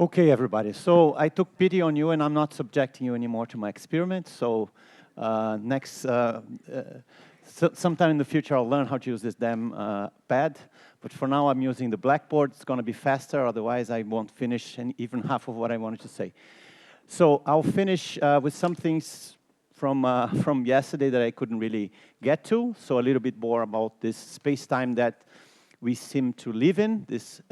Okay, everybody. So I took pity on you, and I'm not subjecting you anymore to my experiment. So sometime in the future, I'll learn how to use this damn pad. But for now, I'm using the blackboard. It's going to be faster. Otherwise, I won't finish even half of what I wanted to say. So I'll finish with some things from yesterday that I couldn't really get to. So a little bit more about this space-time that we seem to live in, this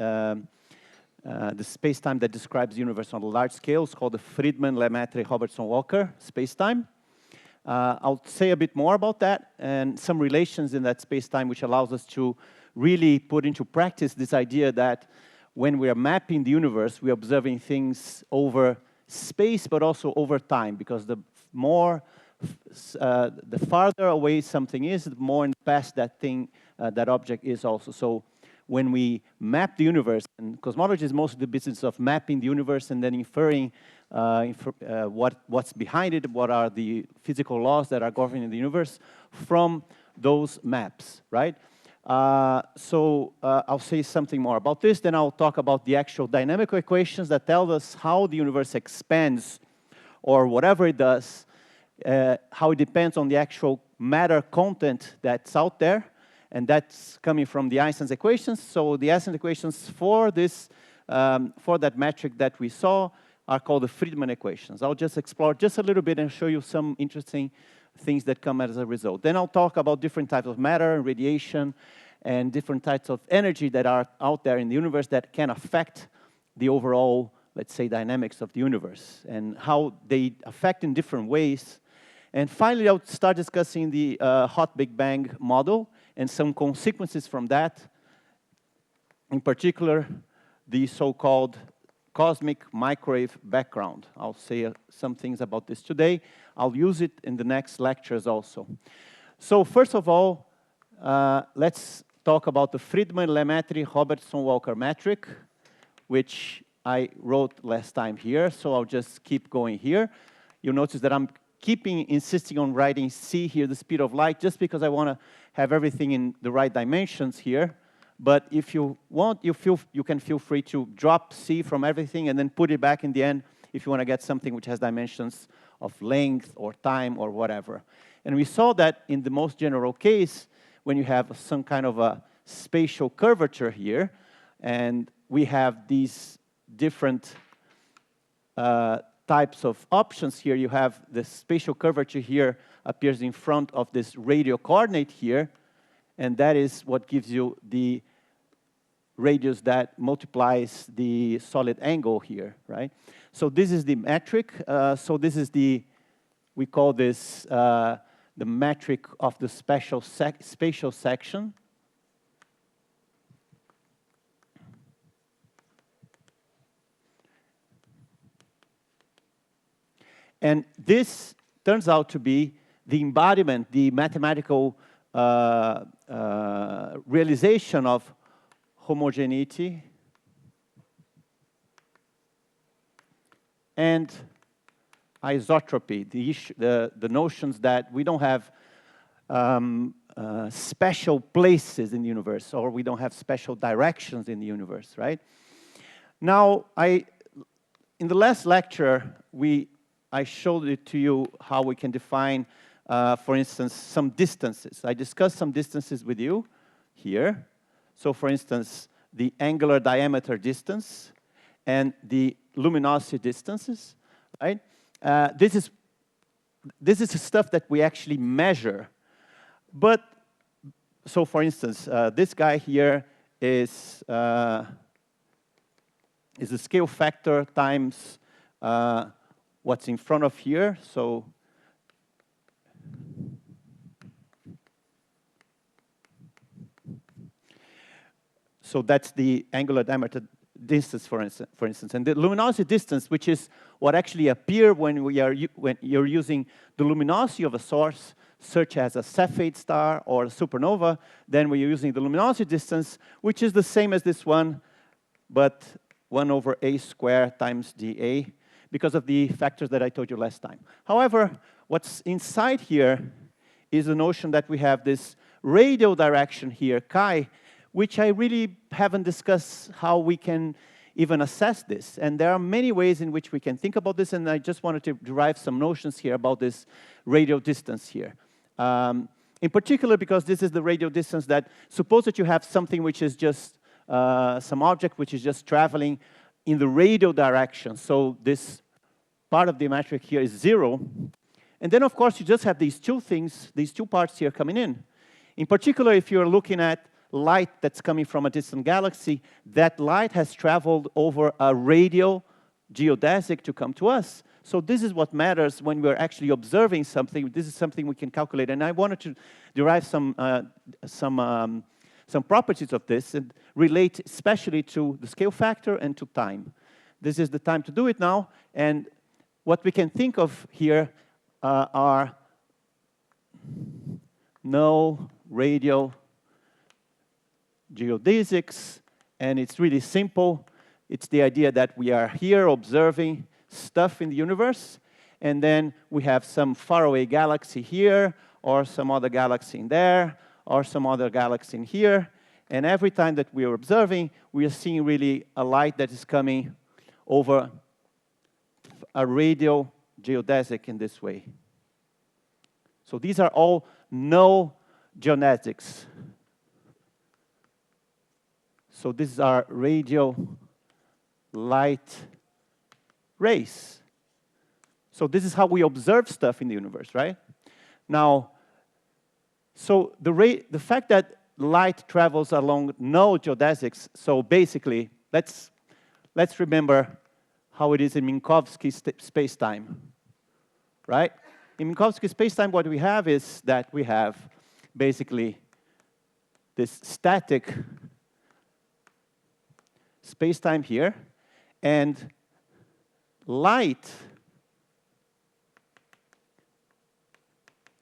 the space-time that describes the universe on a large scale is called the Friedmann-Lemaitre-Robertson-Walker space-time. I'll say a bit more about that and some relations in that space-time which allows us to really put into practice this idea that when we are mapping the universe, we are observing things over space but also over time, because the farther away something is, the more in the past that thing, that object is also. So when we map the universe, and cosmology is mostly the business of mapping the universe and then inferring what's behind it, what are the physical laws that are governing the universe from those maps, right? I'll say something more about this, then I'll talk about the actual dynamical equations that tell us how the universe expands, or whatever it does, how it depends on the actual matter content that's out there. And that's coming from the Einstein's equations. So the Einstein's equations for this, for that metric that we saw are called the Friedmann equations. I'll just explore just a little bit and show you some interesting things that come as a result. Then I'll talk about different types of matter and radiation and different types of energy that are out there in the universe that can affect the overall, let's say, dynamics of the universe and how they affect in different ways. And finally, I'll start discussing the hot Big Bang model and some consequences from that, in particular, the so-called cosmic microwave background. I'll say some things about this today. I'll use it in the next lectures also. So first of all, let's talk about the Friedmann-Lemaitre-Robertson-Walker metric, which I wrote last time here, so I'll just keep going here. You'll notice that I'm insisting on writing c here, the speed of light, just because I want to have everything in the right dimensions here. But if you want, you can feel free to drop c from everything and then put it back in the end if you want to get something which has dimensions of length or time or whatever. And we saw that in the most general case, when you have some kind of a spatial curvature here, and we have these different types of options here. You have the spatial curvature here appears in front of this radial coordinate here, and that is what gives you the radius that multiplies the solid angle here, right? So this is the metric. So this is we call this the metric of the spatial section. And this turns out to be the embodiment, the mathematical realization of homogeneity and isotropy, the notions that we don't have special places in the universe, or we don't have special directions in the universe, right? Now, in the last lecture, I showed it to you how we can define, for instance, some distances. I discussed some distances with you here. So, for instance, the angular diameter distance and the luminosity distances, right? This is the stuff that we actually measure. But, so for instance, this guy here is the scale factor times what's in front of here, so that's the angular diameter distance, for instance, and the luminosity distance, which is what actually appears when you're using the luminosity of a source, such as a Cepheid star or a supernova. Then we're using the luminosity distance, which is the same as this one, but 1 over a squared times dA, because of the factors that I told you last time. However, what's inside here is the notion that we have this radial direction here, chi, which I really haven't discussed how we can even assess this. And there are many ways in which we can think about this, and I just wanted to derive some notions here about this radial distance here. In particular, because this is the radial distance that, suppose that you have something which is just, some object which is just traveling in the radial direction. So this part of the metric here is 0. And then, of course, you just have these two things, these two parts here coming in. In particular, if you're looking at light that's coming from a distant galaxy, that light has traveled over a radial geodesic to come to us. So this is what matters when we're actually observing something. This is something we can calculate. And I wanted to derive some properties of this and relate especially to the scale factor and to time. This is the time to do it now. And what we can think of here are no radial geodesics, and it's really simple. It's the idea that we are here observing stuff in the universe, and then we have some faraway galaxy here, or some other galaxy in there, or some other galaxy in here, and every time that we are observing, we are seeing really a light that is coming over a radial geodesic in this way. So these are all no geodesics. So these are radial light rays. So this is how we observe stuff in the universe, right? Now, so the fact that light travels along no geodesics, so basically, let's remember how it is in Minkowski space-time, right? In Minkowski space-time, what we have is that we have basically this static space-time here, and light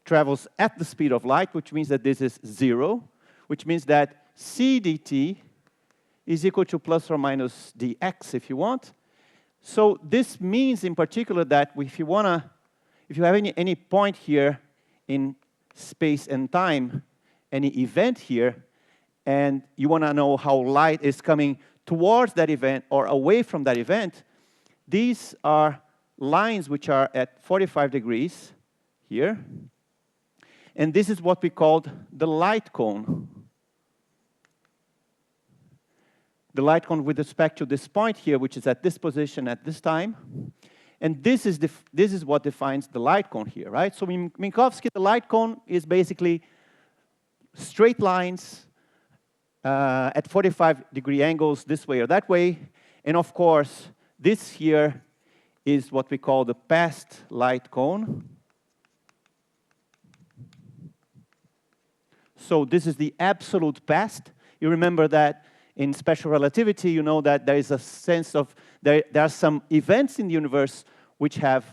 travels at the speed of light, which means that this is 0, which means that c dt is equal to plus or minus dx, if you want. So this means, in particular, that if you have any point here in space and time, any event here, and you want to know how light is coming towards that event or away from that event, these are lines which are at 45 degrees here. And this is what we called the light cone. The light cone with respect to this point here, which is at this position at this time. And this is what defines the light cone here, right? So in Minkowski, the light cone is basically straight lines at 45-degree angles this way or that way. And of course, this here is what we call the past light cone. So this is the absolute past. You remember that in special relativity, you know that there is a sense of, there are some events in the universe which have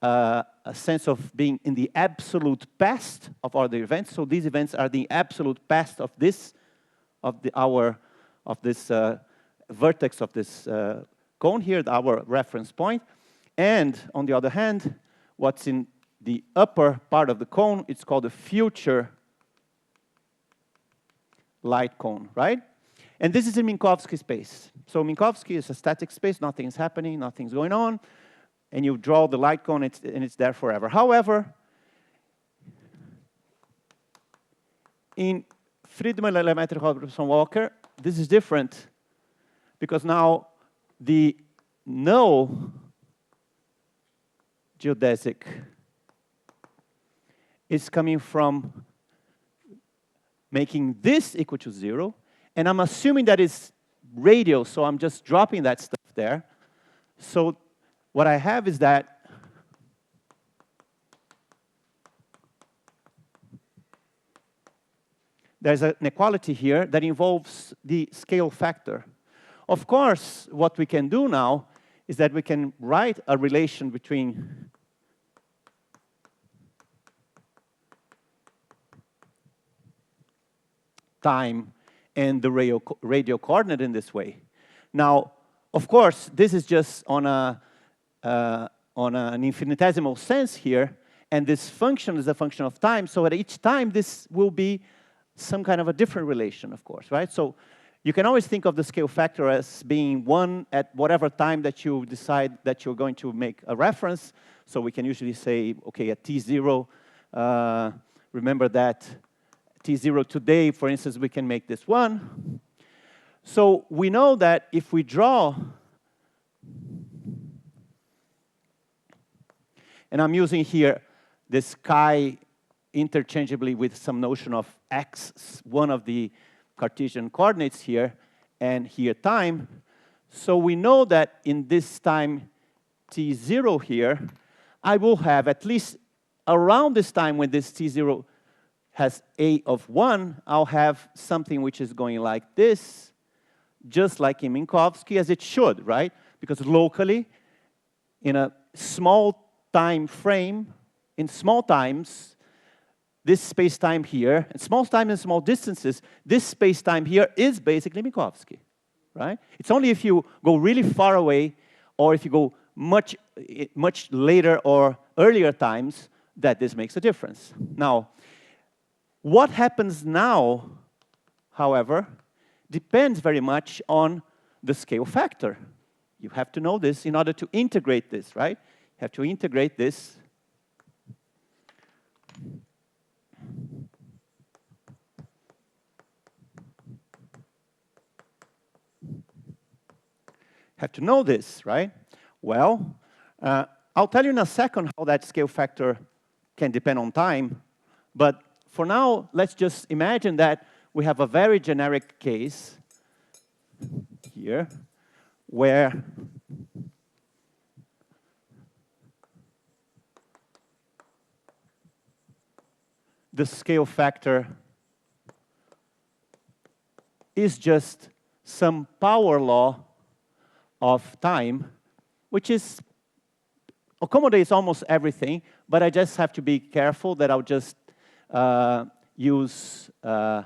a sense of being in the absolute past of other events. So these events are the absolute past of this, vertex of this cone here, our reference point. And on the other hand, what's in the upper part of the cone, it's called the future light cone, right? And this is in Minkowski space. So Minkowski is a static space, nothing is happening, nothing's going on, and you draw the light cone, and it's there forever. However, in Friedmann-Lemaitre-Robertson-Walker, this is different, because now the no geodesic is coming from making this equal to 0, and I'm assuming that it's radial, so I'm just dropping that stuff there. So what I have is that there's an inequality here that involves the scale factor. Of course, what we can do now is that we can write a relation between time and the radial coordinate in this way. Now, of course, this is just on an infinitesimal sense here, and this function is a function of time, so at each time this will be some kind of a different relation, of course, right? So You can always think of the scale factor as being 1 at whatever time that you decide that you're going to make a reference. So we can usually say, okay, at t0, remember that t0 today, for instance, we can make this 1. So we know that if we draw, and I'm using here this chi interchangeably with some notion of x, one of the Cartesian coordinates here, and here time. So we know that in this time t0 here, I will have at least around this time when this t0 has a of 1, I'll have something which is going like this, just like in Minkowski, as it should, right? Because locally, in a small time frame, in small times, this space-time here, and small time and small distances, this space-time here is basically Minkowski, right? It's only if you go really far away, or if you go much later or earlier times, that this makes a difference. Now, what happens now, however, depends very much on the scale factor. You have to know this in order to integrate this, right? You have to integrate this. Have to know this, right? Well, I'll tell you in a second how that scale factor can depend on time, but for now, let's just imagine that we have a very generic case here where the scale factor is just some power law of time, which is accommodates almost everything, but I just have to be careful that I'll just use a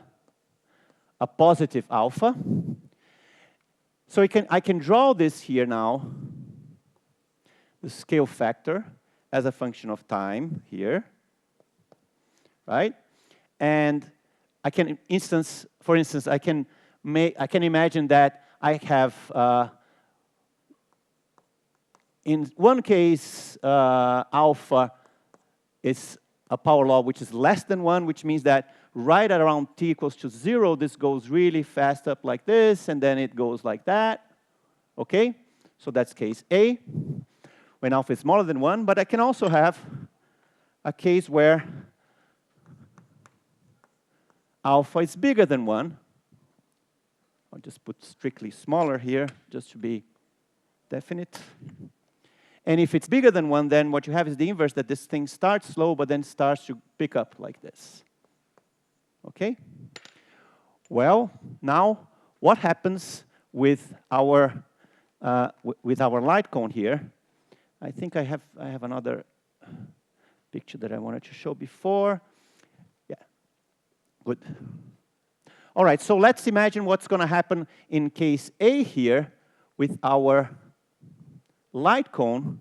positive alpha. So I can draw this here now, the scale factor, as a function of time here, right? And I can for instance, I can imagine that I have in one case alpha is a power law which is less than 1, which means that right at around t equals to 0, this goes really fast up like this, and then it goes like that. Okay? So that's case A, when alpha is smaller than 1. But I can also have a case where alpha is bigger than 1. I'll just put strictly smaller here, just to be definite. And if it's bigger than 1, then what you have is the inverse, that this thing starts slow, but then starts to pick up like this. Okay? Well, now, what happens with our light cone here? I think I have another picture that I wanted to show before. Yeah, good. All right, so let's imagine what's going to happen in case A here with our light cone.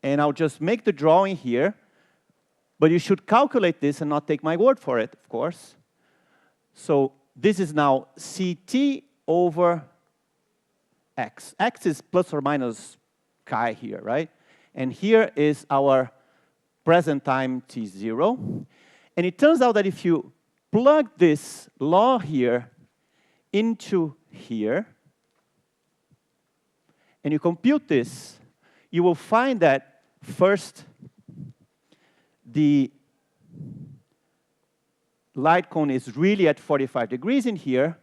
And I'll just make the drawing here. But you should calculate this and not take my word for it, of course. So this is now Ct over x. X is plus or minus chi here, right? And here is our present time t0. And it turns out that if you plug this law here into here, and you compute this, you will find that first, the light cone is really at 45 degrees in here.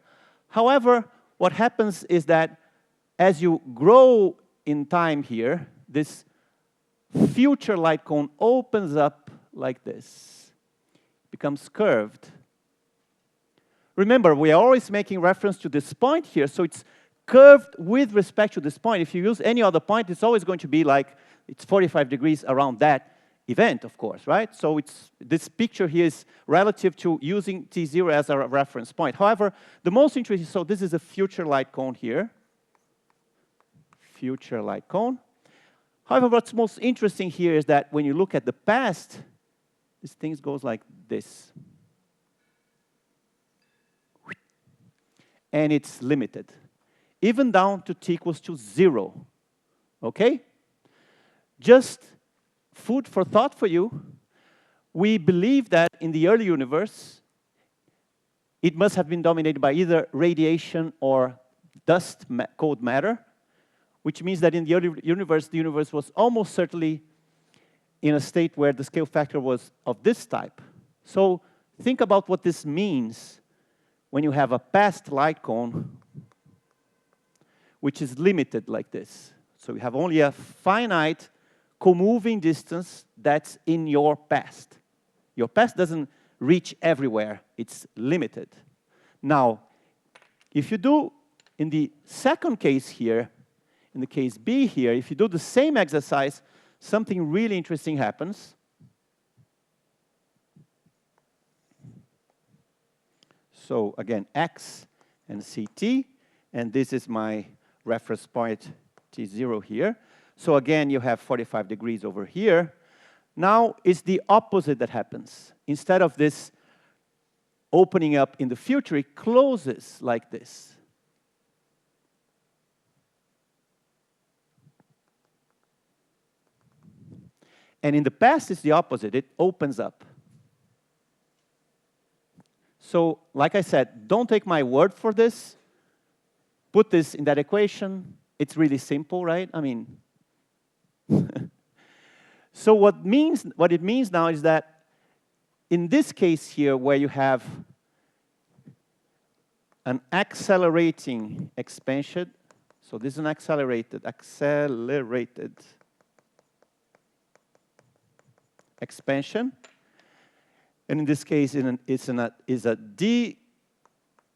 However, what happens is that as you grow in time here, this future light cone opens up like this, becomes curved. Remember, we are always making reference to this point here, so it's curved with respect to this point. If you use any other point, it's always going to be like, it's 45 degrees around that event, of course, right? So this picture here is relative to using t0 as a reference point. However, the most interesting, so this is a future light cone here. Future light cone. However, what's most interesting here is that when you look at the past, this thing goes like this. and it's limited, even down to t equals to 0, okay? Just food for thought for you. We believe that in the early universe, it must have been dominated by either radiation or dust, cold matter, which means that in the early universe, the universe was almost certainly in a state where the scale factor was of this type. So think about what this means when you have a past light cone, which is limited like this. So you have only a finite co-moving distance that's in your past. Your past doesn't reach everywhere. It's limited. Now, if you do, in the second case here, in the case B here, if you do the same exercise, something really interesting happens. So again, X and CT, and this is my reference point T0 here. So again, you have 45 degrees over here. Now it's the opposite that happens. Instead of this opening up in the future, it closes like this. And in the past, it's the opposite. It opens up. So, like I said, don't take my word for this. Put this in that equation. It's really simple, right? I mean, so what it means now is that in this case here, where you have an accelerating expansion, so this is an accelerated expansion, and in this case, it's a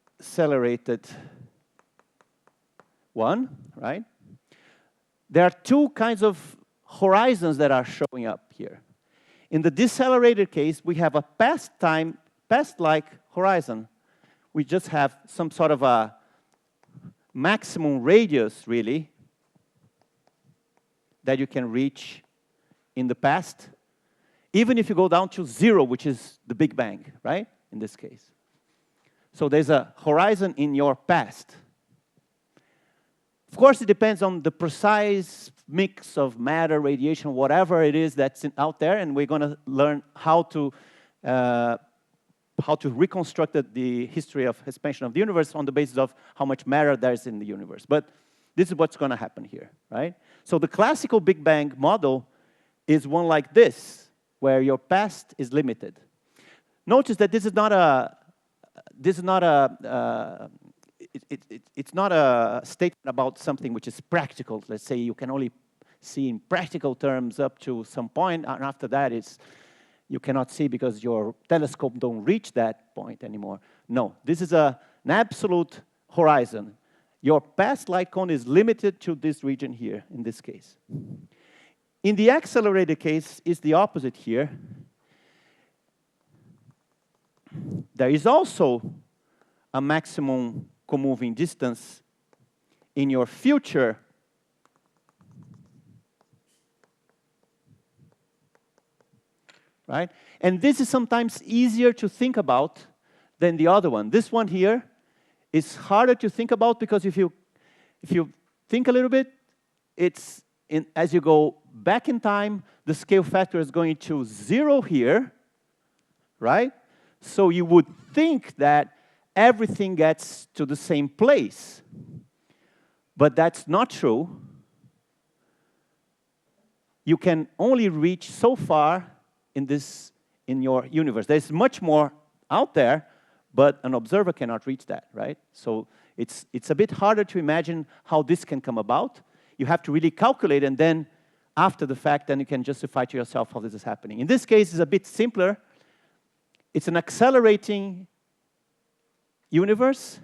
decelerated one, right? There are two kinds of horizons that are showing up here. In the decelerated case, we have a past-like horizon. We just have some sort of a maximum radius, really, that you can reach in the past, even if you go down to 0, which is the Big Bang, right, in this case. So there's a horizon in your past. Of course, it depends on the precise mix of matter, radiation, whatever it is that's out there, and we're going to learn how to reconstruct the history of expansion of the universe on the basis of how much matter there is in the universe. But this is what's going to happen here, right? So the classical Big Bang model is one like this, where your past is limited. Notice that it's not a statement about something which is practical. Let's say you can only see in practical terms up to some point, and after that you cannot see because your telescope don't reach that point anymore. No, this is an absolute horizon. Your past light cone is limited to this region here, in this case. In the accelerated case, it's the opposite here. There is also a maximum co-moving distance in your future right? And this is sometimes easier to think about than the other one. This one here is harder to think about because if you think a little bit, as you go back in time, the scale factor is going to 0 here, right? So you would think that everything gets to the same place. But that's not true. You can only reach so far in your universe. There's much more out there, but an observer cannot reach that, right? So it's a bit harder to imagine how this can come about. You have to really calculate, and then after the fact, then you can justify to yourself how this is happening. In this case, it's a bit simpler. It's an accelerating universe.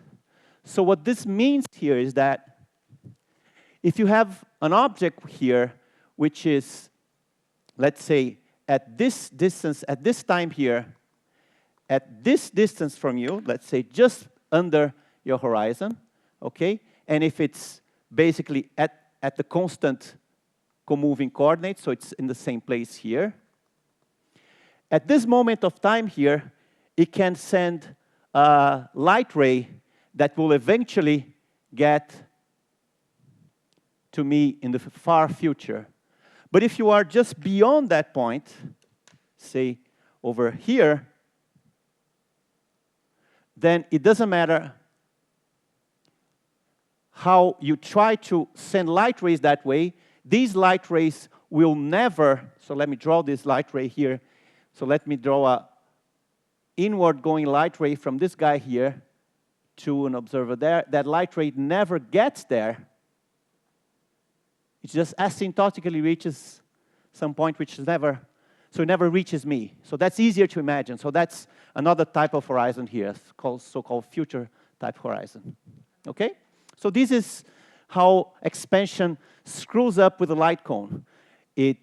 So what this means here is that if you have an object here, which is, let's say, at this distance, at this time here, at this distance from you, let's say just under your horizon, okay? And if it's basically at the constant co-moving coordinate, so it's in the same place here. At this moment of time here, it can send a light ray that will eventually get to me in the far future. But if you are just beyond that point, say over here, then it doesn't matter how you try to send light rays that way, these light rays will never, so let me draw this light ray here. So let me draw a inward going light ray from this guy here to an observer there. That light ray never gets there. It just asymptotically reaches some point which is never, so it never reaches me. So that's easier to imagine. So that's another type of horizon here, called so-called future type horizon. Okay? So this is how expansion screws up with the light cone. It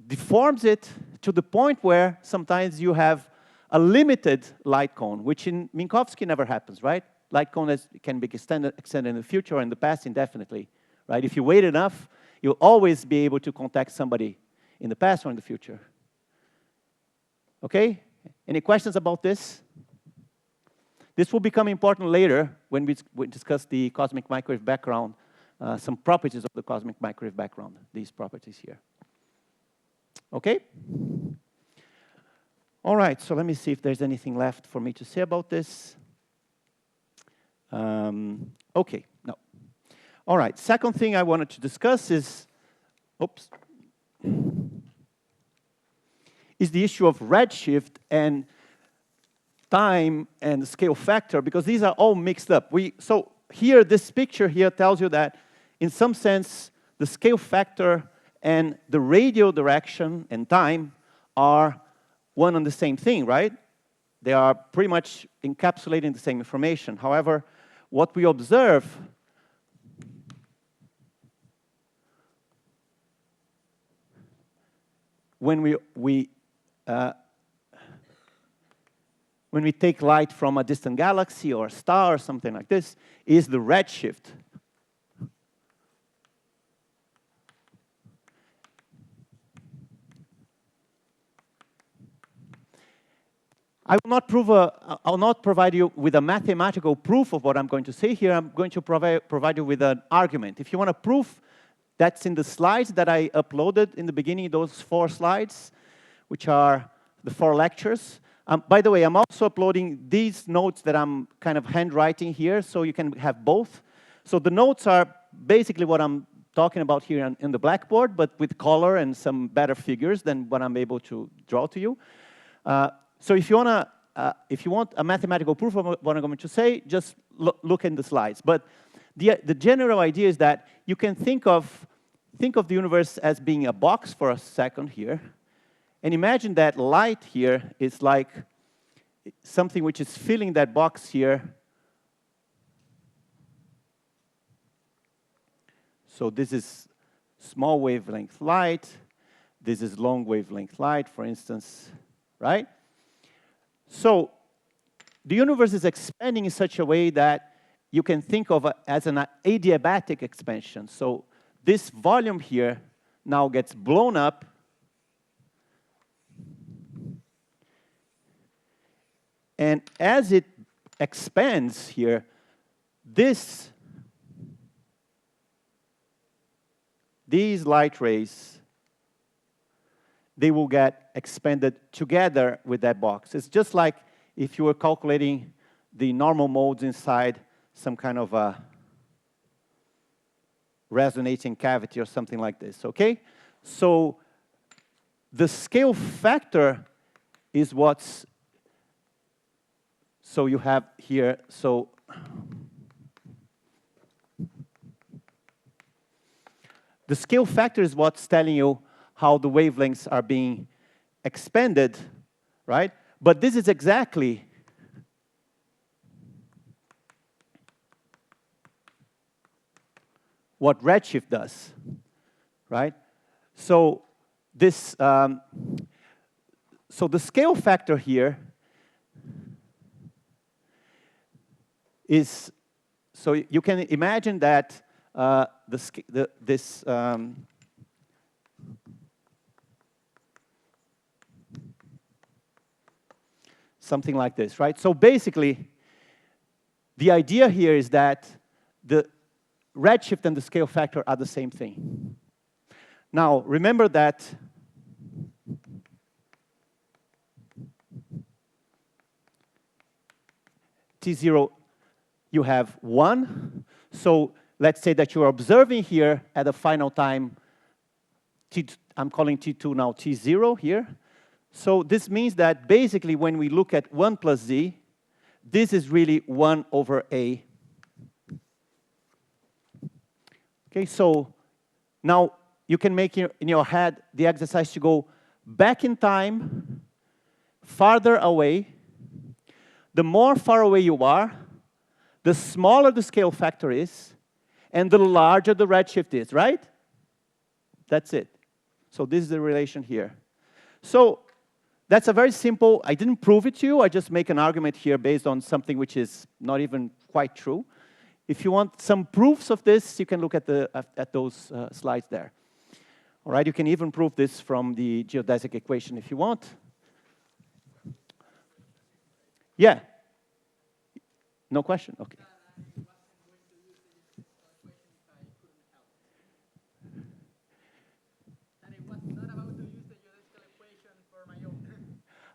deforms it to the point where sometimes you have a limited light cone, which in Minkowski never happens, right? Light cone can be extended in the future or in the past indefinitely, right? If you wait enough, you'll always be able to contact somebody in the past or in the future. Okay? Any questions about this? This will become important later when we discuss the cosmic microwave background, some properties of the cosmic microwave background, these properties here. Okay? All right, so let me see if there's anything left for me to say about this. Okay, no. All right, second thing I wanted to discuss is, is the issue of redshift and time and scale factor, because these are all mixed up. So here, this picture here tells you that, in some sense, the scale factor and the radial direction and time are one and the same thing, right? They are pretty much encapsulating the same information. However, what we observe when we take light from a distant galaxy or a star or something like this is the redshift. I will not provide you with a mathematical proof of what I'm going to say here. I'm going to provide you with an argument. If you want a proof, that's in the slides that I uploaded in the beginning, those 4 slides, which are the 4 lectures. By the way, I'm also uploading these notes that I'm kind of handwriting here, so you can have both. So the notes are basically what I'm talking about here in the blackboard, but with color and some better figures than what I'm able to draw to you. So if you want a mathematical proof of what I'm going to say, just look in the slides. But the general idea is that you can think of the universe as being a box for a second here, and imagine that light here is like something which is filling that box here. So this is small wavelength light. This is long wavelength light, for instance, right? So the universe is expanding in such a way that you can think of it as an adiabatic expansion. So this volume here now gets blown up, and as it expands here, these light rays, they will get expanded together with that box. It's just like if you were calculating the normal modes inside some kind of a resonating cavity or something like this, okay? So the scale factor is what's, so you have here, so the scale factor is what's telling you how the wavelengths are being expanded, right? But this is exactly what redshift does, right? So this, so the scale factor here is, so you can imagine that something like this, right? So basically, the idea here is that the redshift and the scale factor are the same thing. Now, remember that T0, you have 1. So let's say that you're observing here at the final time, I'm calling T2 now T0 here. So this means that basically when we look at 1 plus Z, this is really 1 over A. Okay, so now you can make in your head the exercise to go back in time, farther away. The more far away you are, the smaller the scale factor is, and the larger the redshift is, right? That's it. So this is the relation here. So that's a very simple, I didn't prove it to you, I just make an argument here based on something which is not even quite true. If you want some proofs of this, you can look at those slides there. All right, you can even prove this from the geodesic equation if you want. Yeah. No question? Okay.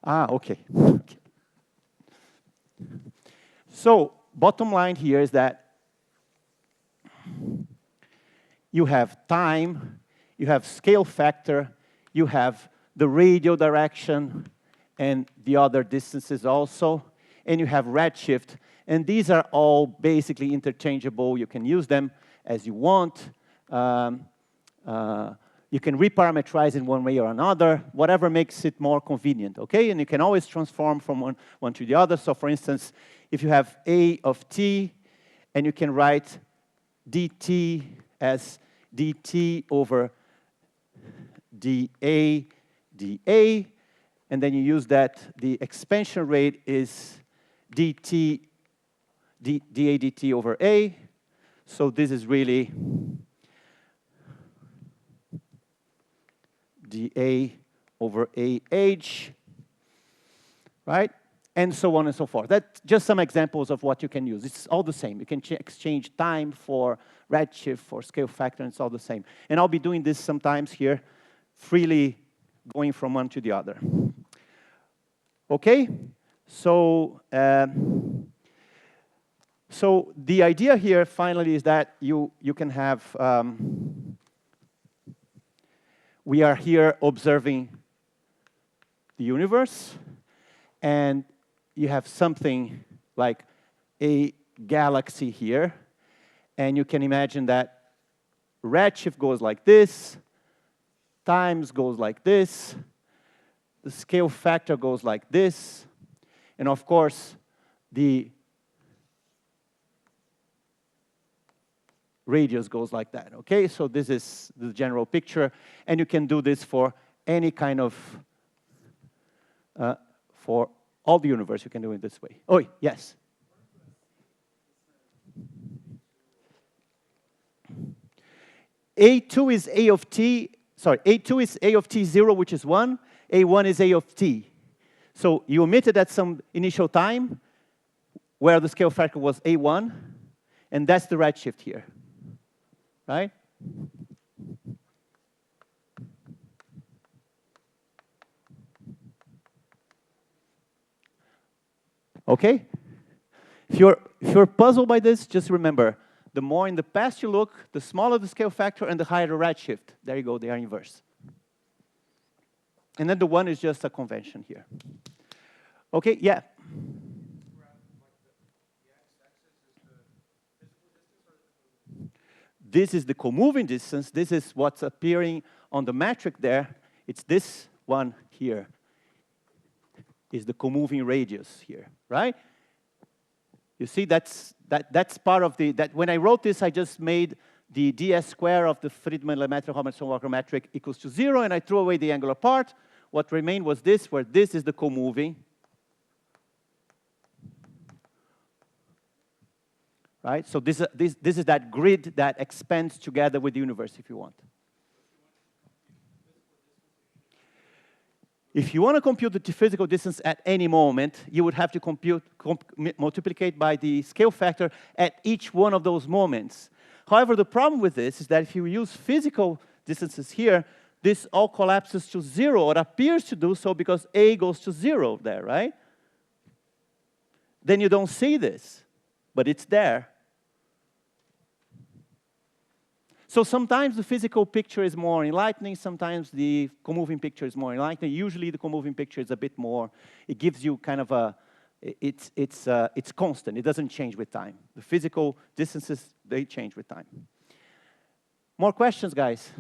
Ah, okay. Okay. So, bottom line here is that you have time, you have scale factor, you have the radial direction, and the other distances also, and you have redshift. And these are all basically interchangeable. You can use them as you want. You can reparameterize in one way or another, whatever makes it more convenient, okay? And you can always transform from one to the other. So for instance, if you have A of t, and you can write dt as dt over dA, dA, and then you use that, the expansion rate is dt, dA dt over A. So this is really dA over AH, right? And so on and so forth. That's just some examples of what you can use. It's all the same. You can exchange time for redshift, for scale factor, and it's all the same. And I'll be doing this sometimes here, freely going from one to the other. Okay? So, so the idea here, finally, is that you can have, we are here observing the universe, and you have something like a galaxy here, and you can imagine that redshift goes like this, times goes like this, the scale factor goes like this, and of course, the radius goes like that, okay? So this is the general picture, and you can do this for any kind of, for all the universe, you can do it this way. Oh, yes? A2 is A of t, sorry, A2 is A of t0, which is 1. A1 is A of t. So you omitted at some initial time where the scale factor was A1, and that's the redshift here, right? Okay? If you're puzzled by this, just remember, the more in the past you look, the smaller the scale factor and the higher the redshift. There you go, they are inverse. And then the 1 is just a convention here. Okay, yeah? This is the co-moving distance. This is what's appearing on the metric there. It's this one here. Is the co-moving radius here, right? You see, that's part of the, when I wrote this, I just made the ds square of the Friedmann-Lemaitre-Robertson-Walker metric equals to 0, and I threw away the angular part. What remained was this, where this is the co-moving. Right? So this is that grid that expands together with the universe, if you want. If you want to compute the physical distance at any moment, you would have to multiply by the scale factor at each one of those moments. However, the problem with this is that if you use physical distances here, this all collapses to 0, or appears to do so because A goes to 0 there, right? Then you don't see this, but it's there. So sometimes the physical picture is more enlightening, sometimes the co-moving picture is more enlightening. Usually the co-moving picture is a bit more, it gives you kind of a, it's constant, it doesn't change with time. The physical distances, they change with time. More questions, guys?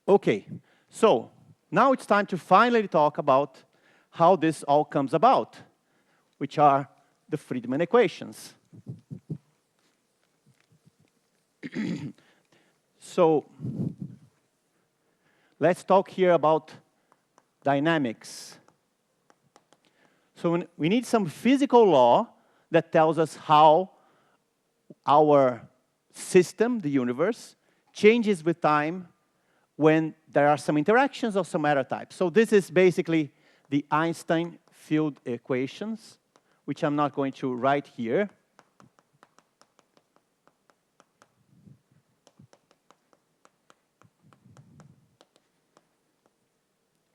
Okay, so now it's time to finally talk about how this all comes about, which are the Friedmann equations. So let's talk here about dynamics. So we need some physical law that tells us how our system, the universe, changes with time when there are some interactions of some matter type. So this is basically the Einstein field equations, which I'm not going to write here.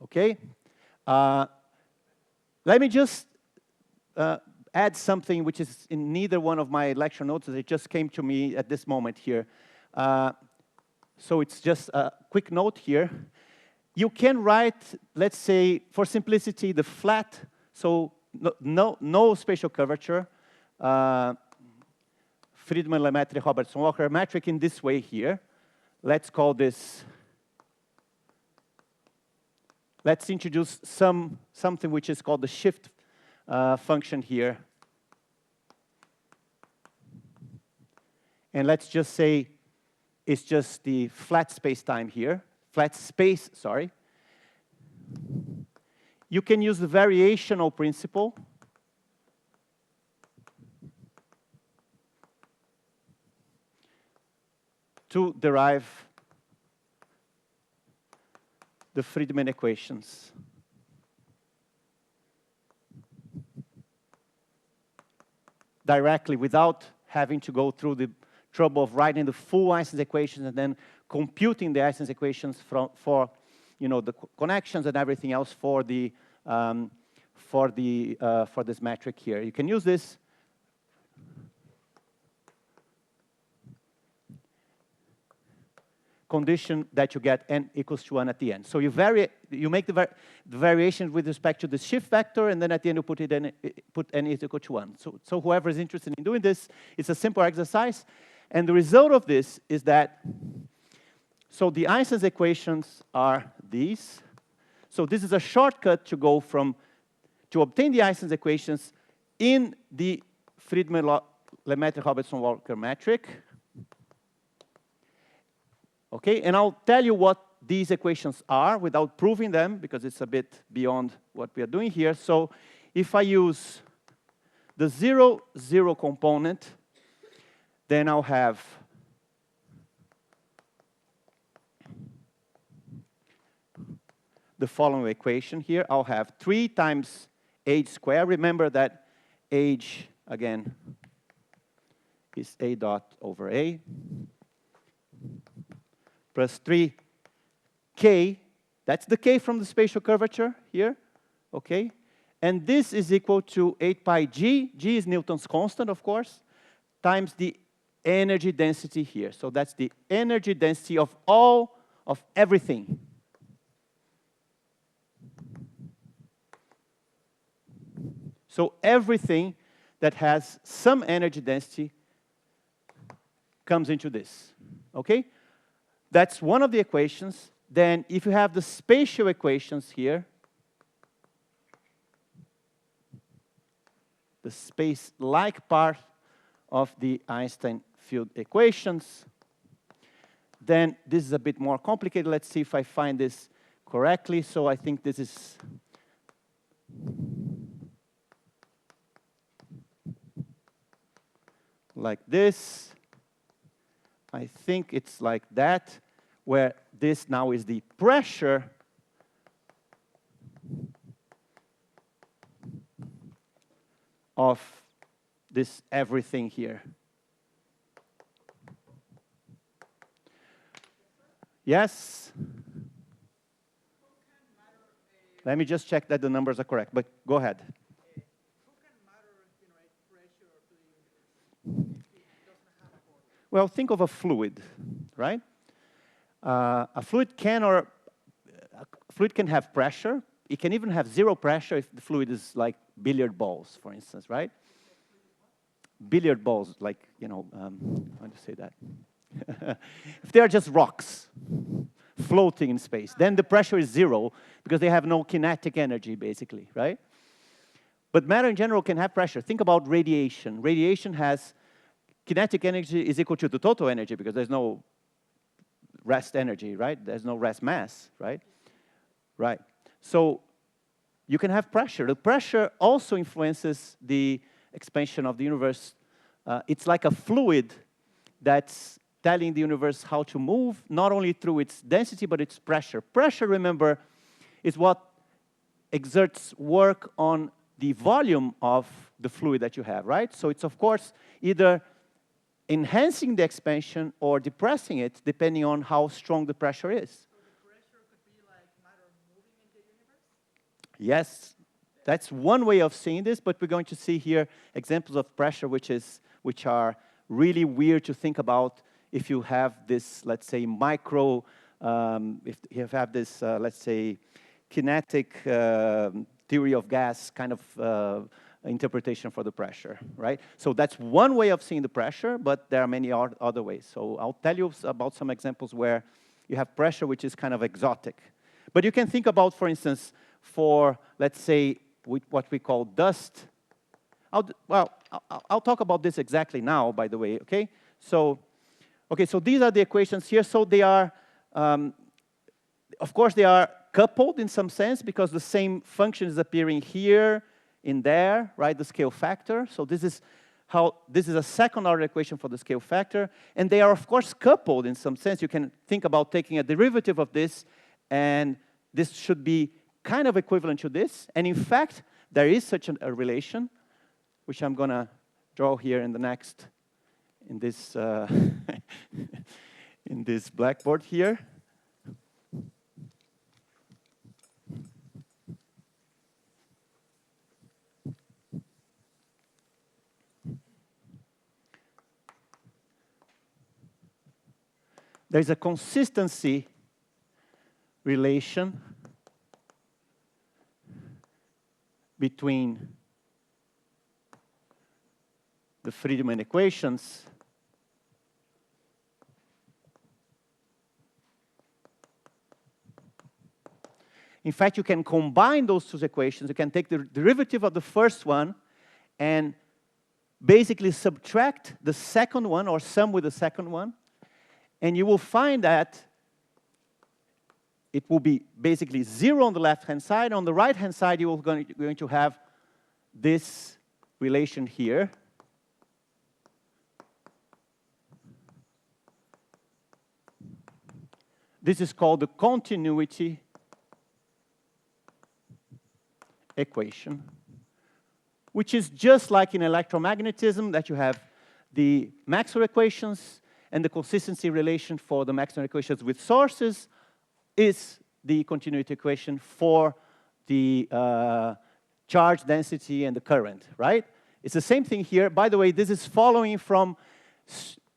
Okay? Let me just add something which is in neither one of my lecture notes. It just came to me at this moment here. So it's just a quick note here. You can write, let's say, for simplicity, the flat, so no spatial curvature, Friedmann-Lemaitre-Robertson-Walker metric in this way here. Let's call this, let's introduce something which is called the shift function here. And let's just say it's just the flat space-time here. Flat space, sorry. You can use the variational principle to derive the Friedmann equations. Directly, without having to go through the trouble of writing the full Einstein's equations and then computing the Einstein's equations for the connections and everything else for this metric here. You can use this condition that you get n equals to 1 at the end. So you make the variation with respect to the shift vector, and then at the end you put n is equal to 1. So whoever is interested in doing this, it's a simple exercise. And the result of this is that, so the Einstein's equations are these. So this is a shortcut to go to obtain the Einstein's equations in the Friedmann-Lemaitre-Robertson-Walker metric. Okay, and I'll tell you what these equations are without proving them, because it's a bit beyond what we are doing here. So if I use the 0, 0 component, then I'll have the following equation here. I'll have 3 times h squared. Remember that h, again, is a dot over a, plus 3k, that's the k from the spatial curvature here, okay? And this is equal to 8 pi g, g is Newton's constant, of course, times the energy density here. So that's the energy density of everything. So everything that has some energy density comes into this, okay? That's one of the equations. Then if you have the spatial equations here, the space-like part of the Einstein field equations, then this is a bit more complicated. Let's see if I find this correctly. So I think this is like this. I think it's like that, where this now is the pressure of this everything here. Yes? Let me just check that the numbers are correct, but go ahead. Well, think of a fluid, right? A fluid can have pressure. It can even have zero pressure if the fluid is like billiard balls, for instance, right? Billiard balls, like, you know, how do you say that? If they are just rocks floating in space, then the pressure is zero because they have no kinetic energy, basically, right? But matter in general can have pressure. Think about radiation. Radiation has kinetic energy is equal to the total energy because there's no rest energy, right? There's no rest mass, right? Right. So you can have pressure. The pressure also influences the expansion of the universe. It's like a fluid that's telling the universe how to move, not only through its density, but its pressure. Pressure, remember, is what exerts work on the volume of the fluid that you have, right? So it's, of course, either enhancing the expansion or depressing it, depending on how strong the pressure is. So the pressure could be like matter moving in the universe? Yes, that's one way of seeing this, but we're going to see here examples of pressure which are really weird to think about if you have this, let's say, micro, if you have this, let's say, kinetic theory of gas kind of interpretation for the pressure, right? So that's one way of seeing the pressure, but there are many other ways. So I'll tell you about some examples where you have pressure which is kind of exotic. But you can think about, for instance, for, let's say, what we call dust. I'll talk about this exactly now, by the way, okay? So these are the equations here. So they are, of course, they are coupled in some sense because the same function is appearing here, in there, right, the scale factor. So this is a second-order equation for the scale factor. And they are, of course, coupled in some sense. You can think about taking a derivative of this, and this should be kind of equivalent to this. And in fact, there is such a relation, which I'm going to draw here in the next, in this, in this blackboard here. There's a consistency relation between the Friedman equations in fact, you can combine those two equations. You can take the derivative of the first one and basically subtract the second one or sum with the second one. And you will find that it will be basically 0 on the left-hand side. On the right-hand side, you're going to have this relation here. This is called the continuity equation, which is just like in electromagnetism, that you have the Maxwell equations, and the consistency relation for the Maxwell equations with sources is the continuity equation for the charge density and the current, right? It's the same thing here. By the way, this is following from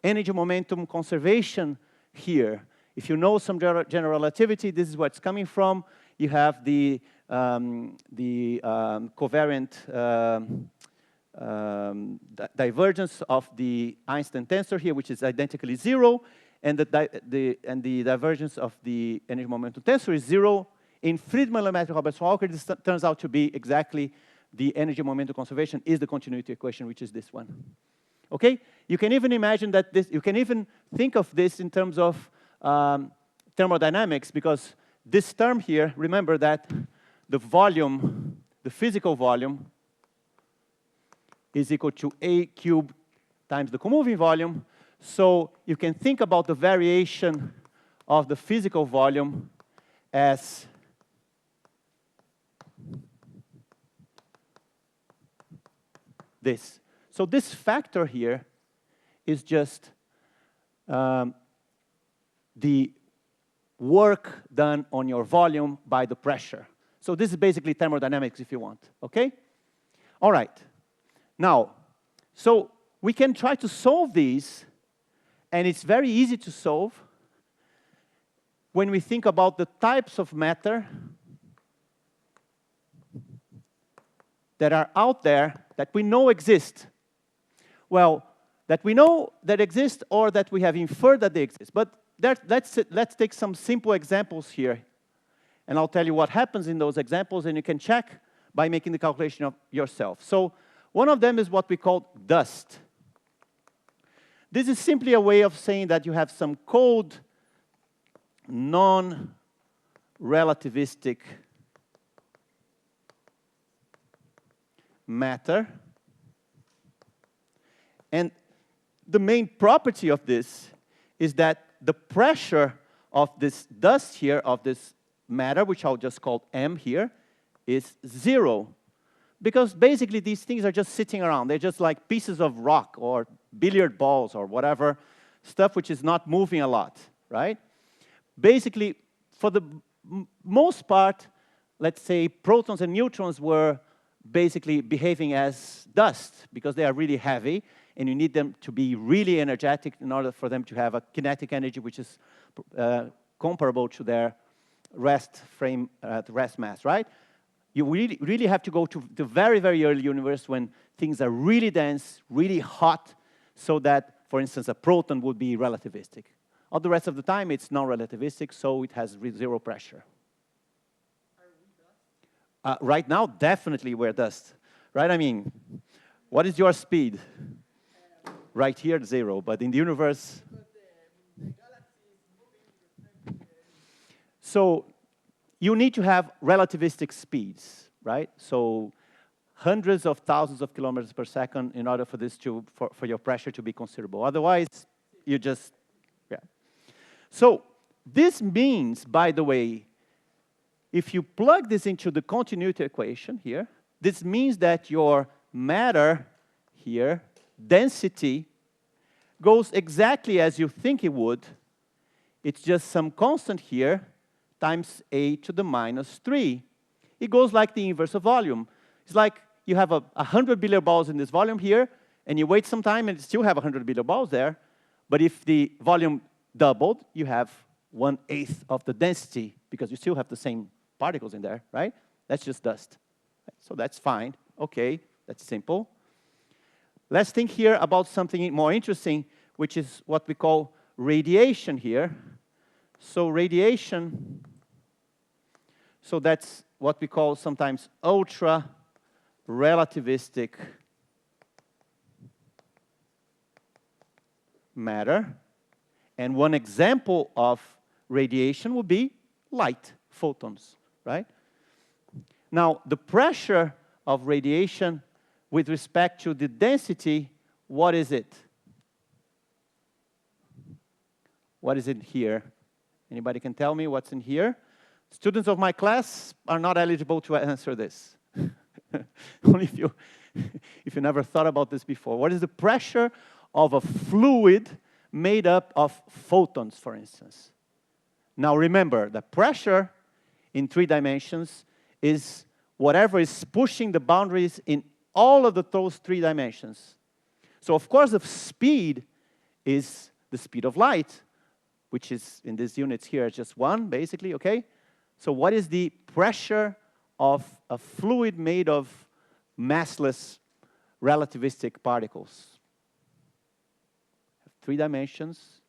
energy momentum conservation here. If you know some general relativity, this is where it's coming from. You have the covariant divergence of the Einstein tensor here, which is identically 0, and the divergence of the energy momentum tensor is 0. In Friedman-Lemaitre-Robertson-Walker, this turns out to be exactly the energy momentum conservation is the continuity equation, which is this one. Okay? You can even imagine that this, you can even think of this in terms of thermodynamics, because this term here, remember that the volume, the physical volume, is equal to A cubed times the comoving volume. So you can think about the variation of the physical volume as this. So this factor here is just the work done on your volume by the pressure. So this is basically thermodynamics if you want, okay? All right. Now, so we can try to solve these, and it's very easy to solve when we think about the types of matter that are out there that we know exist. Well, that we know that exist or that we have inferred that they exist. But let's take some simple examples here. And I'll tell you what happens in those examples, and you can check by making the calculation of yourself. So one of them is what we call dust. This is simply a way of saying that you have some cold, non-relativistic matter. And the main property of this is that the pressure of this dust here, of this matter, which I'll just call M here, is 0. Because basically these things are just sitting around. They're just like pieces of rock or billiard balls or whatever, stuff which is not moving a lot, right? Basically, for the most part, let's say protons and neutrons were basically behaving as dust because they are really heavy and you need them to be really energetic in order for them to have a kinetic energy which is comparable to their rest frame, rest mass, right? You really have to go to the very, very early universe when things are really dense, really hot, so that, for instance, a proton would be relativistic. All the rest of the time, it's non-relativistic, so it has 0 pressure. Right now, definitely we're dust, right? I mean, what is your speed? Right here, 0, but in the universe... So you need to have relativistic speeds, right? So hundreds of thousands of kilometers per second in order for this to, for your pressure to be considerable. Otherwise, you just, yeah. So this means, by the way, if you plug this into the continuity equation here, this means that your matter here, density, goes exactly as you think it would. It's just some constant here times a to the minus 3. It goes like the inverse of volume. It's like you have 100 billiard balls in this volume here, and you wait some time and you still have 100 billiard balls there. But if the volume doubled, you have 1/8 of the density because you still have the same particles in there, right? That's just dust. So that's fine. Okay, that's simple. Let's think here about something more interesting, which is what we call radiation here. So radiation, so that's what we call sometimes ultra-relativistic matter. And one example of radiation would be light, photons, right? Now, the pressure of radiation with respect to the density, what is it? What is it here? Anybody can tell me what's in here? Students of my class are not eligible to answer this. Only if you never thought about this before. What is the pressure of a fluid made up of photons, for instance? Now remember, the pressure in 3 dimensions is whatever is pushing the boundaries in all of those 3 dimensions. So of course the speed is the speed of light, which is in these units here just 1, basically, okay? So what is the pressure of a fluid made of massless relativistic particles? 3 dimensions,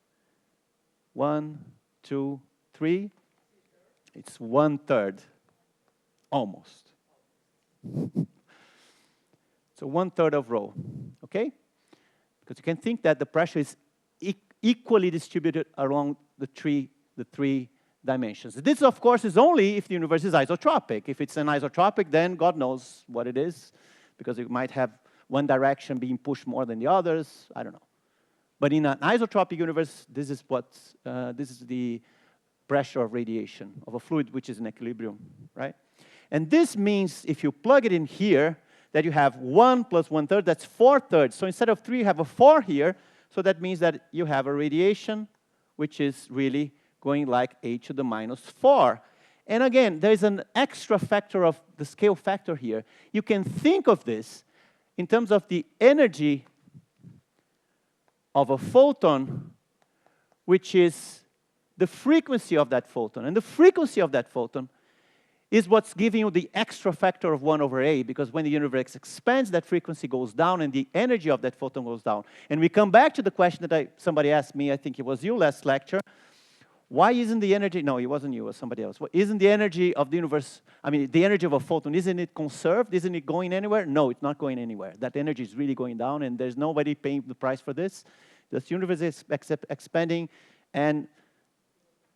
1, 2, 3. It's 1/3, almost. So 1/3 of rho, okay? Because you can think that the pressure is equally distributed along the three dimensions. This, of course, is only if the universe is isotropic. If it's an isotropic, then God knows what it is, because you might have one direction being pushed more than the others. I don't know. But in an isotropic universe, this is the pressure of radiation of a fluid which is in equilibrium, right? And this means if you plug it in here, that you have 1 plus 1/3, that's 4/3. So instead of 3, you have a 4 here. So that means that you have a radiation which is really going like e to the minus 4. And again, there's an extra factor of the scale factor here. You can think of this in terms of the energy of a photon, which is the frequency of that photon. And the frequency of that photon is what's giving you the extra factor of 1 over a, because when the universe expands, that frequency goes down and the energy of that photon goes down. And we come back to the question that somebody asked me, I think it was you last lecture, why isn't the energy, no, it wasn't you, it was somebody else. Isn't the energy of the universe, I mean, the energy of a photon, isn't it conserved? Isn't it going anywhere? No, it's not going anywhere. That energy is really going down, and there's nobody paying the price for this. The universe is expanding, and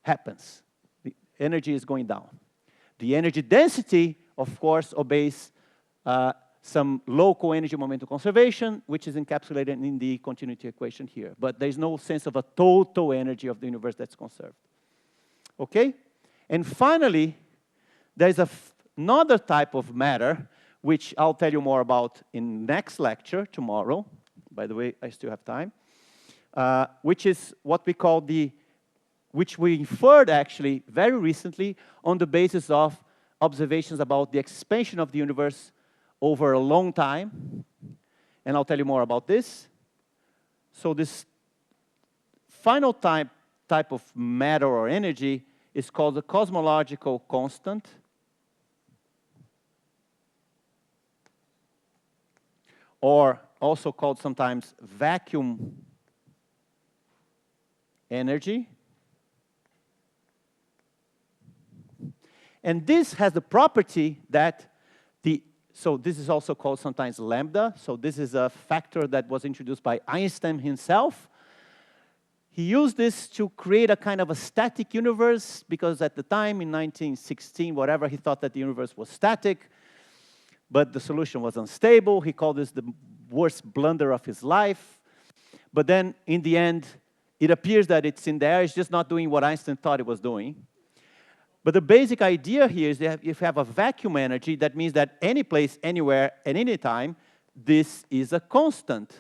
happens. The energy is going down. The energy density, of course, obeys some local energy momentum conservation, which is encapsulated in the continuity equation here. But there's no sense of a total energy of the universe that's conserved. Okay? And finally, there's another type of matter, which I'll tell you more about in next lecture, tomorrow. By the way, I still have time. Which is what we call which we inferred actually very recently on the basis of observations about the expansion of the universe over a long time. And I'll tell you more about this. So this final type of matter or energy is called the cosmological constant. Or also called sometimes vacuum energy. And this has the property that so this is also called sometimes lambda. So this is a factor that was introduced by Einstein himself. He used this to create a kind of a static universe, because at the time, in 1916, whatever, he thought that the universe was static, but the solution was unstable. He called this the worst blunder of his life. But then, in the end, it appears that it's in there. It's just not doing what Einstein thought it was doing. But the basic idea here is that if you have a vacuum energy, that means that any place, anywhere, at any time, this is a constant.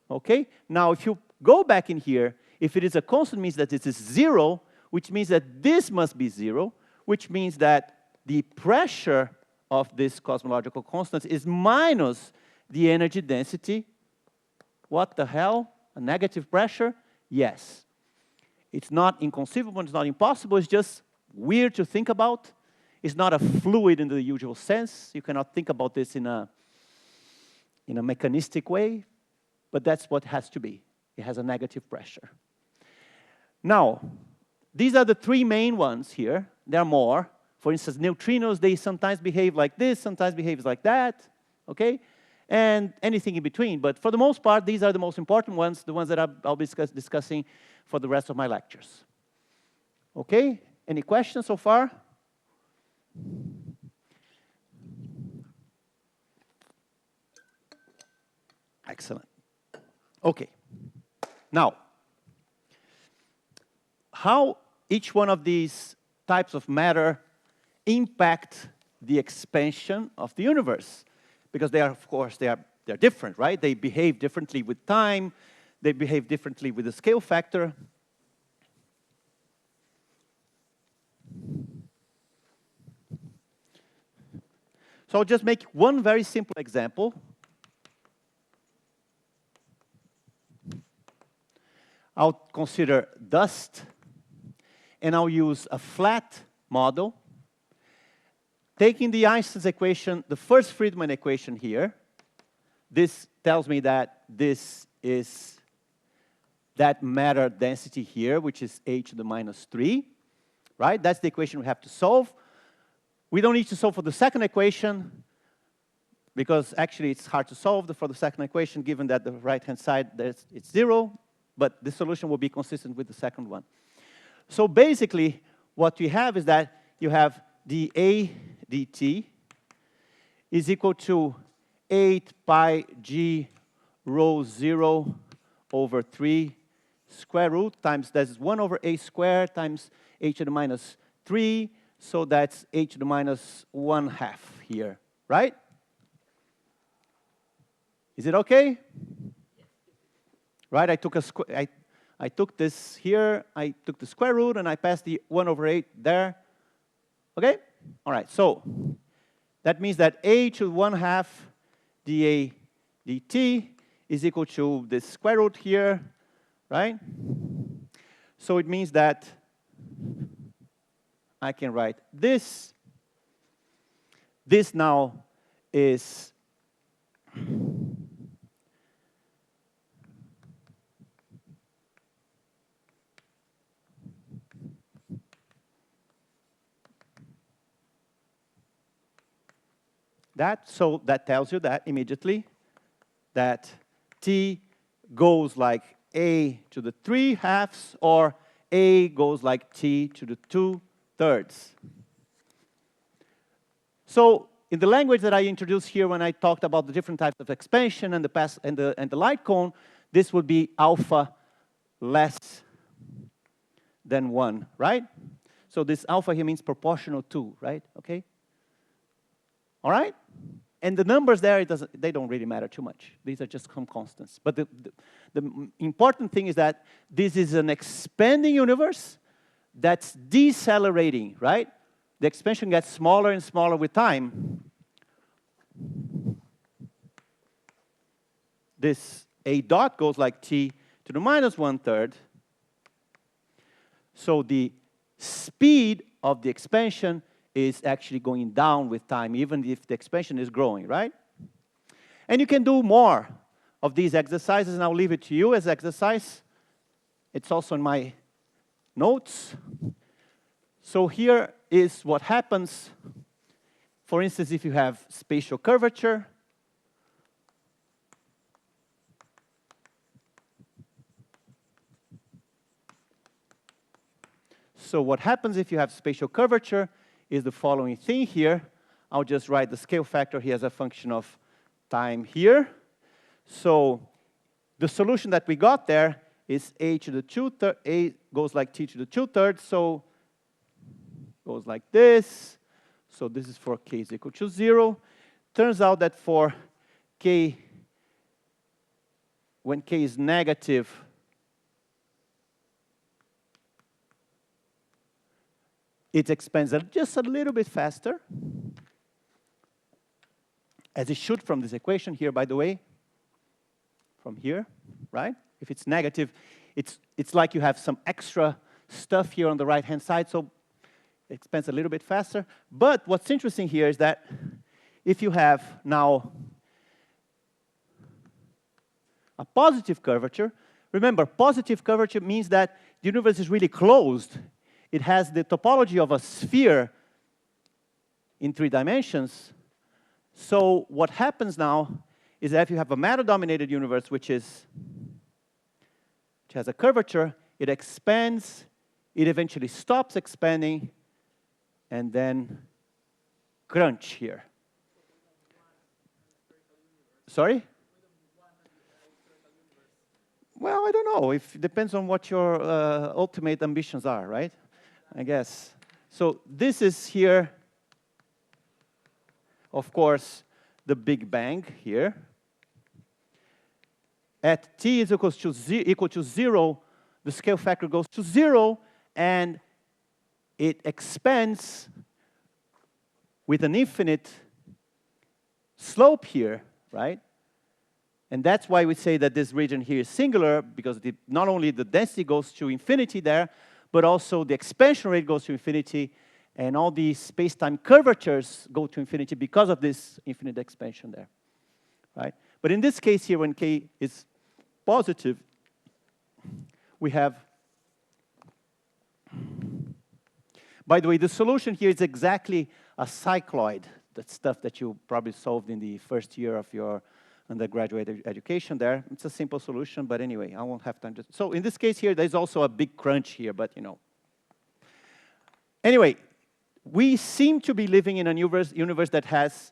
Okay? Now, if you go back in here, if it is a constant, it means that this is 0, which means that this must be 0, which means that the pressure of this cosmological constant is minus the energy density. What the hell? A negative pressure? Yes. It's not inconceivable, it's not impossible, it's just weird to think about. It's not a fluid in the usual sense. You cannot think about this in a mechanistic way, but that's what it has to be. It has a negative pressure. Now, these are the 3 main ones here. There are more. For instance, neutrinos, they sometimes behave like this, sometimes behave like that, okay? And anything in between. But for the most part, these are the most important ones, the ones that I'll be discussing for the rest of my lectures. Okay? Any questions so far? Excellent. Okay. Now, how each one of these types of matter impact the expansion of the universe? Because they are, of course, they're different, right? They behave differently with time. They behave differently with the scale factor. So I'll just make one very simple example. I'll consider dust, and I'll use a flat model. Taking the Einstein's equation, the first Friedmann equation here, this tells me that this is that matter density here, which is h to the minus 3, right? That's the equation we have to solve. We don't need to solve for the second equation, because actually it's hard to solve for the second equation, given that the right-hand side, it's 0, but the solution will be consistent with the second one. So basically, what we have is that you have dA dt is equal to 8 pi g rho 0 over 3 square root times, that's 1 over a squared times h to the minus 3, so that's h to the minus 1/2 here, right? Is it okay? Right, I took this here, I took the square root, and I passed the 1/8 there. Okay? All right, so that means that a to 1/2 dA dt is equal to the square root here, right? So it means that I can write this. This now is that, so that tells you that immediately that t goes like a to the 3/2 or a goes like t to the 2/3. So in the language that I introduced here when I talked about the different types of expansion and the light cone, this would be alpha less than 1, right? So this alpha here means proportional to, right? Okay? All right? And the numbers there, they don't really matter too much. These are just some constants. But the important thing is that this is an expanding universe that's decelerating, right? The expansion gets smaller and smaller with time. This a dot goes like t to the minus 1/3. So the speed of the expansion is actually going down with time, even if the expansion is growing, right? And you can do more of these exercises, and I'll leave it to you as exercise. It's also in my notes. So here is what happens, for instance, if you have spatial curvature. So what happens if you have spatial curvature is the following thing here. I'll just write the scale factor here as a function of time here. So the solution that we got there is a to the 2/3, a goes like t to the 2/3, so goes like this. So this is for k is equal to 0. Turns out that for k, when k is negative, it expands just a little bit faster, as it should from this equation here, by the way, from here, right? If it's negative, it's like you have some extra stuff here on the right-hand side, so it expands a little bit faster. But what's interesting here is that if you have now a positive curvature, remember, positive curvature means that the universe is really closed. It has the topology of a sphere in 3 dimensions. So what happens now is that if you have a matter-dominated universe, which has a curvature, it expands, it eventually stops expanding, and then crunch here. Sorry? Well, I don't know. It depends on what your ultimate ambitions are, right? I guess. So this is here, of course, the Big Bang here. At t is equal to 0, the scale factor goes to 0, and it expands with an infinite slope here, right? And that's why we say that this region here is singular, because not only the density goes to infinity there, but also the expansion rate goes to infinity, and all these space-time curvatures go to infinity because of this infinite expansion there, right? But in this case here, when k is positive, we have, by the way, the solution here is exactly a cycloid, that stuff that you probably solved in the first year of your undergraduate education there. It's a simple solution, but anyway, I won't have time to. So in this case here, there's also a big crunch here, but you know. Anyway, we seem to be living in a universe that has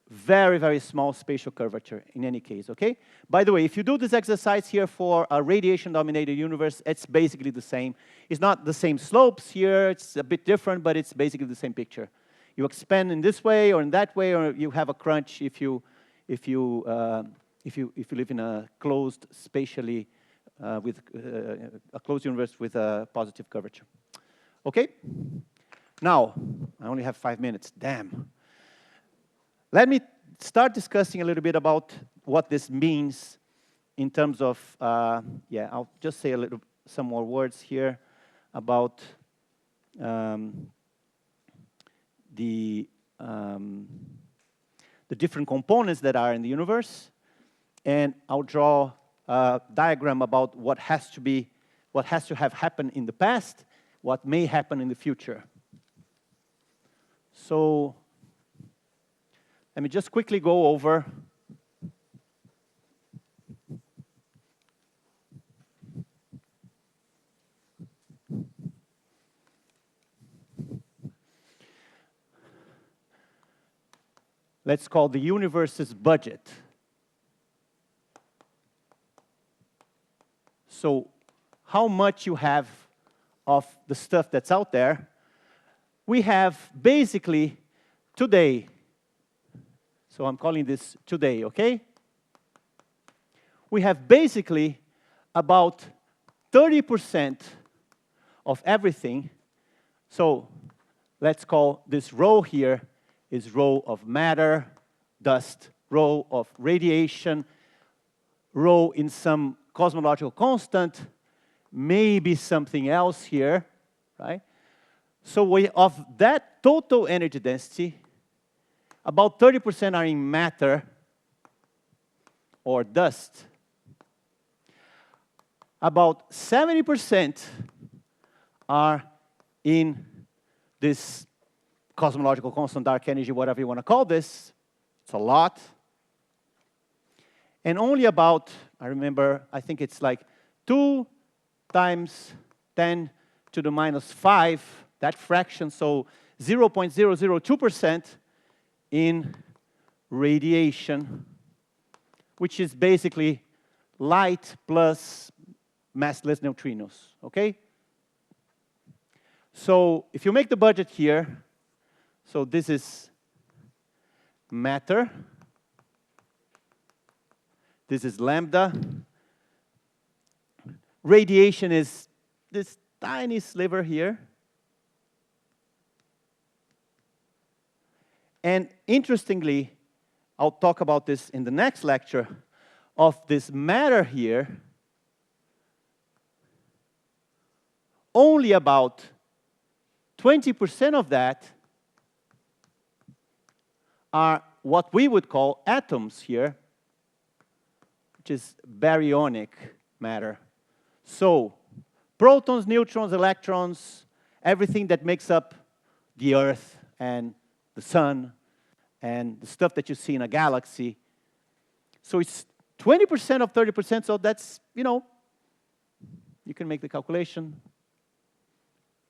very, very small spatial curvature in any case, okay? By the way, if you do this exercise here for a radiation-dominated universe, it's basically the same. It's not the same slopes here, it's a bit different, but it's basically the same picture. You expand in this way or in that way, or you have a crunch if you if you live in a closed spatially with a closed universe with a positive curvature. Okay? Now, I only have 5 minutes. Damn. Let me start discussing a little bit about what this means in terms of, yeah, I'll just say some more words here about the different components that are in the universe, and I'll draw a diagram about what has to have happened in the past, what may happen in the future. So let me just quickly go over let's call the universe's budget. So how much you have of the stuff that's out there. We have basically today, so I'm calling this today, okay? We have basically about 30% of everything. So let's call this row here is row of matter, dust, row of radiation, row in some cosmological constant, maybe something else here, right? So of that total energy density, about 30% are in matter or dust. About 70% are in this cosmological constant, dark energy, whatever you want to call this. It's a lot. And only about, I remember, I think it's like 2 times 10 to the minus 5, that fraction, so 0.002% in radiation, which is basically light plus massless neutrinos, okay? So if you make the budget here, so this is matter, this is lambda, radiation is this tiny sliver here. And interestingly, I'll talk about this in the next lecture, of this matter here, only about 20% of that are what we would call atoms here, which is baryonic matter. So protons, neutrons, electrons, everything that makes up the Earth and the sun and the stuff that you see in a galaxy. So it's 20% of 30%, so that's, you know, you can make the calculation.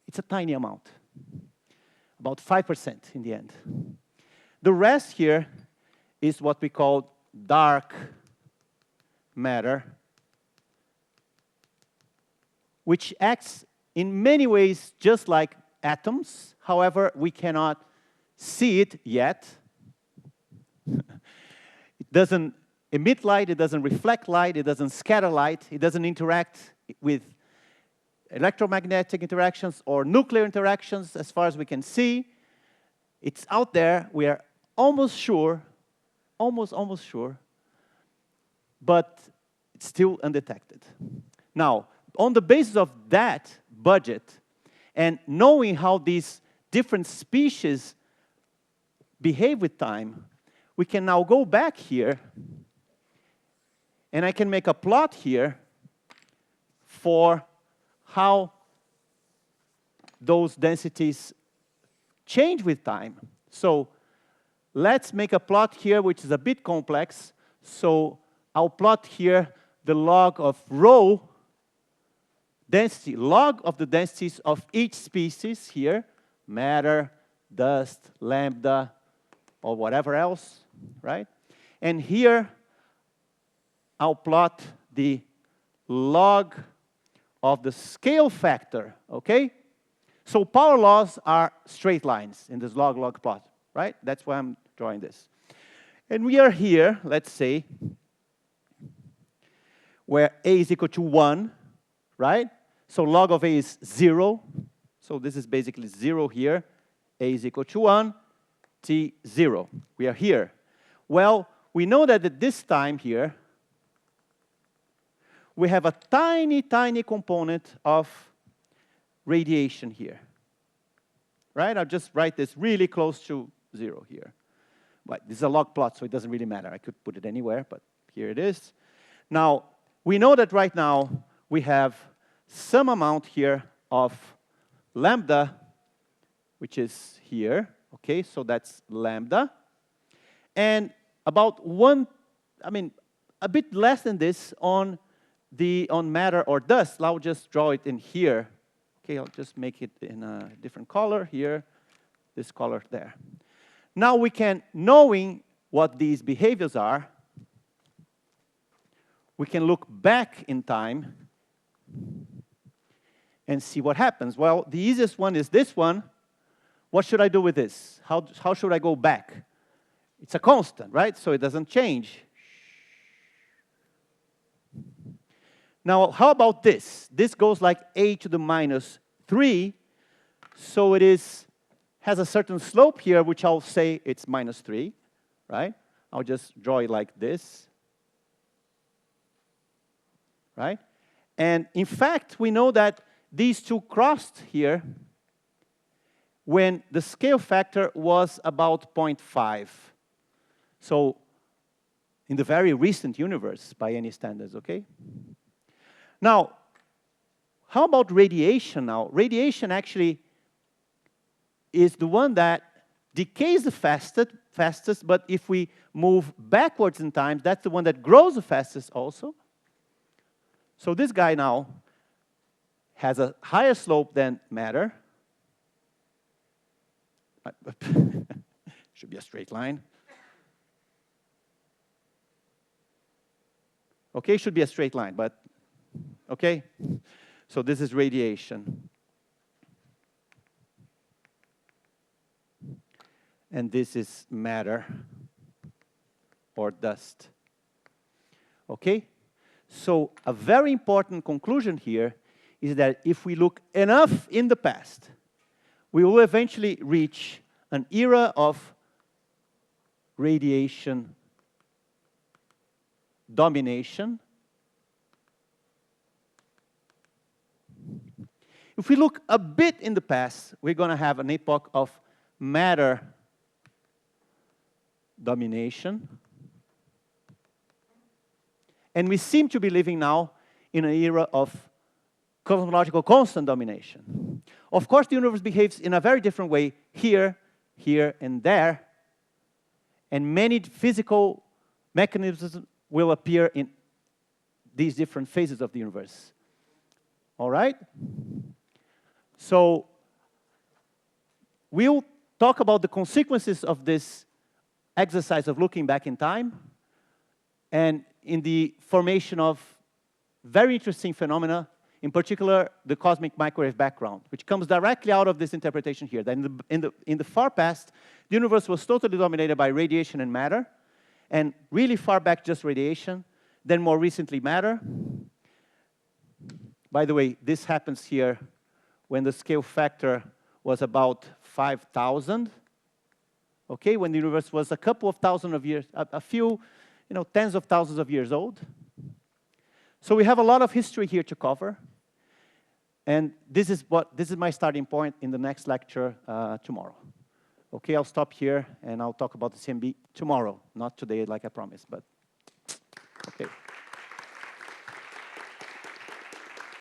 It's a tiny amount, about 5% in the end. The rest here is what we call dark matter, which acts in many ways just like atoms. However, we cannot see it yet. It doesn't emit light, it doesn't reflect light, it doesn't scatter light, it doesn't interact with electromagnetic interactions or nuclear interactions as far as we can see. It's out there, we are almost sure, almost sure, but it's still undetected. Now, on the basis of that budget, and knowing how these different species behave with time, we can now go back here, and I can make a plot here for how those densities change with time. So let's make a plot here which is a bit complex. So I'll plot here the log of rho density, log of the densities of each species here, matter, dust, lambda, or whatever else, right? And here I'll plot the log of the scale factor, okay? So power laws are straight lines in this log-log plot, right? That's why I'm drawing this. And we are here, let's say, where a is equal to 1, right? So log of a is 0. So this is basically 0 here. A is equal to 1, t 0. We are here. Well, we know that at this time here, we have a tiny, tiny component of radiation here. Right? I'll just write this really close to 0 here. But this is a log plot, so it doesn't really matter. I could put it anywhere, but here it is. Now, we know that right now we have some amount here of lambda, which is here. Okay, so that's lambda. And about one, I mean, a bit less than this on matter or dust. I'll just draw it in here. Okay, I'll just make it in a different color here, this color there. Now we can, knowing what these behaviors are, we can look back in time and see what happens. Well, the easiest one is this one. What should I do with this? How should I go back? It's a constant, right? So it doesn't change. Now, how about this? This goes like a to the minus 3. So it has a certain slope here, which I'll say it's minus 3, right? I'll just draw it like this, right? And in fact, we know that these two crossed here when the scale factor was about 0.5. So in the very recent universe, by any standards, okay? Now, how about radiation now? Radiation actually is the one that decays the fastest, but if we move backwards in time, that's the one that grows the fastest also. So this guy now has a higher slope than matter. Should be a straight line. Okay, should be a straight line, but okay. So this is radiation. And this is matter or dust. Okay? So a very important conclusion here is that if we look enough in the past, we will eventually reach an era of radiation domination. If we look a bit in the past, we're going to have an epoch of matter domination. And we seem to be living now in an era of cosmological constant domination. Of course, the universe behaves in a very different way here, here, and there. And many physical mechanisms will appear in these different phases of the universe. All right? So we'll talk about the consequences of this exercise of looking back in time and in the formation of very interesting phenomena, in particular the cosmic microwave background, which comes directly out of this interpretation here. That in the far past, the universe was totally dominated by radiation and matter, and really far back just radiation, then more recently matter. By the way, this happens here when the scale factor was about 5,000. Okay, when the universe was a couple of thousand of years, a few, tens of thousands of years old. So we have a lot of history here to cover. And this is my starting point in the next lecture tomorrow. Okay, I'll stop here and I'll talk about the CMB tomorrow, not today like I promised, but